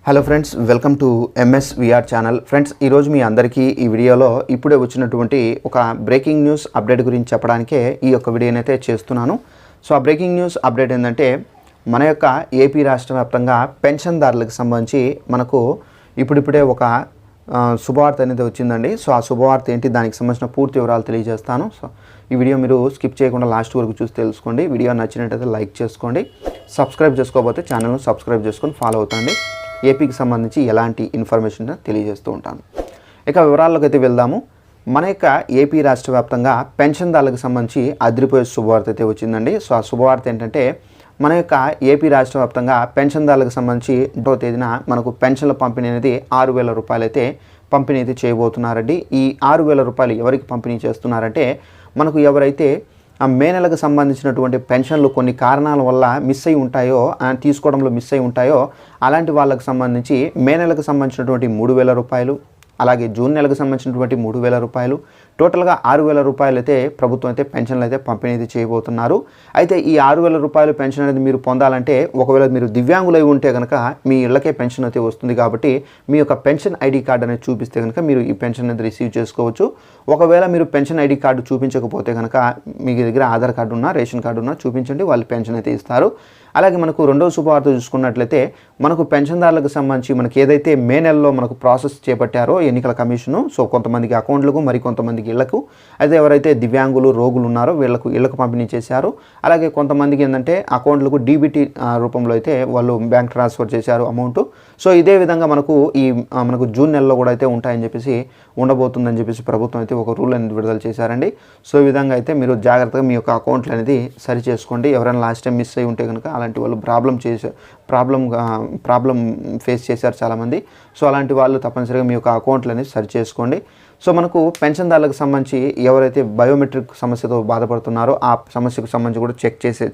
Hello friends, welcome to ఎంఎస్విఆర్ channel. Friends, ఈరోజు మీ అందరికీ ఈ వీడియోలో ఇప్పుడే వచ్చినటువంటి ఒక బ్రేకింగ్ న్యూస్ అప్డేట్ గురించి చెప్పడానికే ఈ యొక్క వీడియోని అయితే చేస్తున్నాను. సో ఆ బ్రేకింగ్ న్యూస్ అప్డేట్ ఏంటంటే, మన యొక్క ఏపీ రాష్ట్ర వ్యాప్తంగా పెన్షన్దారులకు సంబంధించి మనకు ఇప్పుడిప్పుడే ఒక శుభవార్త అనేది వచ్చిందండి. సో ఆ శుభవార్త ఏంటి, దానికి సంబంధించిన పూర్తి వివరాలు తెలియజేస్తాను. సో ఈ వీడియో మీరు స్కిప్ చేయకుండా లాస్ట్ వరకు చూసి తెలుసుకోండి. వీడియో నచ్చినట్టయితే లైక్ చేసుకోండి, సబ్స్క్రైబ్ చేసుకోకపోతే ఛానల్ను సబ్స్క్రైబ్ చేసుకొని ఫాలో అవుతండి. ఏపీకి సంబంధించి ఎలాంటి ఇన్ఫర్మేషన్ తెలియజేస్తూ ఉంటాను. ఇక వివరాల్లోకి అయితే వెళ్దాము. మన యొక్క ఏపీ రాష్ట్ర వ్యాప్తంగా పెన్షన్దారులకు సంబంధించి అదిరిపోయే శుభవార్త అయితే వచ్చిందండి. సో ఆ శుభవార్త ఏంటంటే, మన యొక్క ఏపీ రాష్ట్ర వ్యాప్తంగా పెన్షన్దారులకు సంబంధించి 1వ తేదీన మనకు పెన్షన్ల పంపిణీ అనేది 6,000 రూపాయలు అయితే పంపిణీ అయితే చేయబోతున్నారండి. ఈ 6,000 రూపాయలు ఎవరికి పంపిణీ చేస్తున్నారంటే, మనకు ఎవరైతే ఆ మే నెలకు సంబంధించినటువంటి పెన్షన్లు కొన్ని కారణాల వల్ల మిస్ అయి ఉంటాయో, తీసుకోవడంలో మిస్ అయి ఉంటాయో అలాంటి వాళ్ళకు సంబంధించి మే నెలకు సంబంధించినటువంటి 3,000 రూపాయలు, అలాగే జూన్ నెలకు సంబంధించినటువంటి 3,000 రూపాయలు, టోటల్గా 6,000 రూపాయలు అయితే ప్రభుత్వం అయితే పెన్షన్లు అయితే పంపిణీ చేయబోతున్నారు. అయితే ఈ 6,000 రూపాయలు పెన్షన్ అనేది మీరు పొందాలంటే, ఒకవేళ మీరు దివ్యాంగులై ఉంటే కనుక మీ ఇళ్ళకే పెన్షన్ అయితే వస్తుంది. కాబట్టి మీ యొక్క పెన్షన్ ఐడి కార్డు అనేది చూపిస్తే కనుక మీరు ఈ పెన్షన్ అనేది రిసీవ్ చేసుకోవచ్చు. ఒకవేళ మీరు పెన్షన్ ఐడి కార్డు చూపించకపోతే కనుక మీ దగ్గర ఆధార్ కార్డు ఉన్నా, రేషన్ కార్డు ఉన్నా చూపించండి, వాళ్ళు పెన్షన్ అయితే ఇస్తారు. అలాగే మనకు రెండవ శుభవార్త చూసుకున్నట్లయితే, మనకు పెన్షన్దారులకు సంబంధించి మనకి ఏదైతే మే నెలలో మనకు ప్రాసెస్ చేపట్టారో ఎన్నికల కమిషను, సో కొంతమందికి అకౌంట్లకు, మరి కొంతమందికి ఇళ్లకు, అయితే ఎవరైతే దివ్యాంగులు రోగులు ఉన్నారో వీళ్ళకు ఇళ్లకు పంపిణీ చేశారు. అలాగే కొంతమందికి ఏంటంటే అకౌంట్లకు డీబీటీ రూపంలో అయితే వాళ్ళు బ్యాంక్ ట్రాన్స్ఫర్ చేశారు అమౌంట్. సో ఇదే విధంగా మనకు జూన్ నెలలో కూడా అయితే ఉంటాయని చెప్పేసి ఉండబోతుందని చెప్పేసి ప్రభుత్వం అయితే ఒక రూల్ అనేది విడుదల చేశారండి. సో ఈ విధంగా అయితే మీరు జాగ్రత్తగా మీ యొక్క అకౌంట్లు అనేది సరి చేసుకోండి. ఎవరైనా లాస్ట్ టైం మిస్ అయి ఉంటే కనుక అలాంటి వాళ్ళు ప్రాబ్లం ఫేస్ చేశారు చాలామంది. సో అలాంటి వాళ్ళు తప్పనిసరిగా మీ యొక్క అకౌంట్లు అనేది సరి చేసుకోండి. సో మనకు పెన్షన్దారులకు సంబంధించి ఎవరైతే బయోమెట్రిక్ సమస్యతో బాధపడుతున్నారో ఆ సమస్యకు సంబంధించి కూడా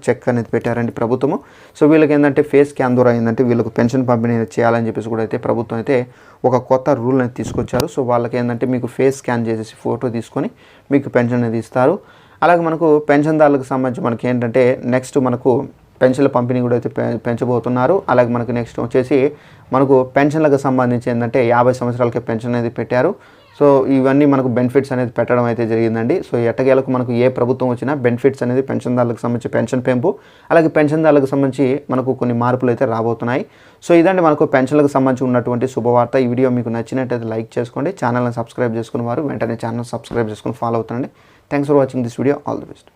చెక్ అనేది పెట్టారండి ప్రభుత్వము. సో వీళ్ళకి ఏంటంటే ఫేస్ స్కాన్ ద్వారా ఏంటంటే వీళ్ళకు పెన్షన్ పంపిణీ చేయాలని చెప్పేసి కూడా అయితే ప్రభుత్వం అయితే ఒక కొత్త రూల్ అనేది తీసుకొచ్చారు. సో వాళ్ళకి ఏంటంటే మీకు ఫేస్ స్కాన్ చేసేసి ఫోటో తీసుకొని మీకు పెన్షన్ అనేది ఇస్తారు. అలాగే మనకు పెన్షన్దారులకు సంబంధించి మనకి ఏంటంటే నెక్స్ట్ మనకు పెన్షన్ల పంపిణీ కూడా అయితే పెంచబోతున్నారు. అలాగే మనకు నెక్స్ట్ వచ్చేసి మనకు పెన్షన్లకు సంబంధించి ఏంటంటే 50 సంవత్సరాలకే పెన్షన్ అనేది పెట్టారు. సో ఇవన్నీ మనకు బెనిఫిట్స్ అనేది పెట్టడం అయితే జరిగిందండి. సో ఎట్టకేలకు మనకు ఏ ప్రభుత్వం వచ్చినా బెనిఫిట్స్ అనేది పెన్షన్దారులకు సంబంధించి పెన్షన్ పెంపు, అలాగే పెన్షన్దారులకు సంబంధించి మనకు కొన్ని మార్పులు అయితే రాబోతున్నాయి. సో ఇదండి మనకు పెన్షన్లకు సంబంధించి ఉన్నటువంటి శుభవార్త. ఈ వీడియో మీకు నచ్చినట్టయితే లైక్ చేసుకోండి, ఛానల్ని సబ్స్క్రైబ్ చేసుకున్న వారు వెంటనే ఛానల్ సబ్స్క్రైబ్ చేసుకుని ఫాలో అవుతుండండి. Thanks for watching this video. All the best.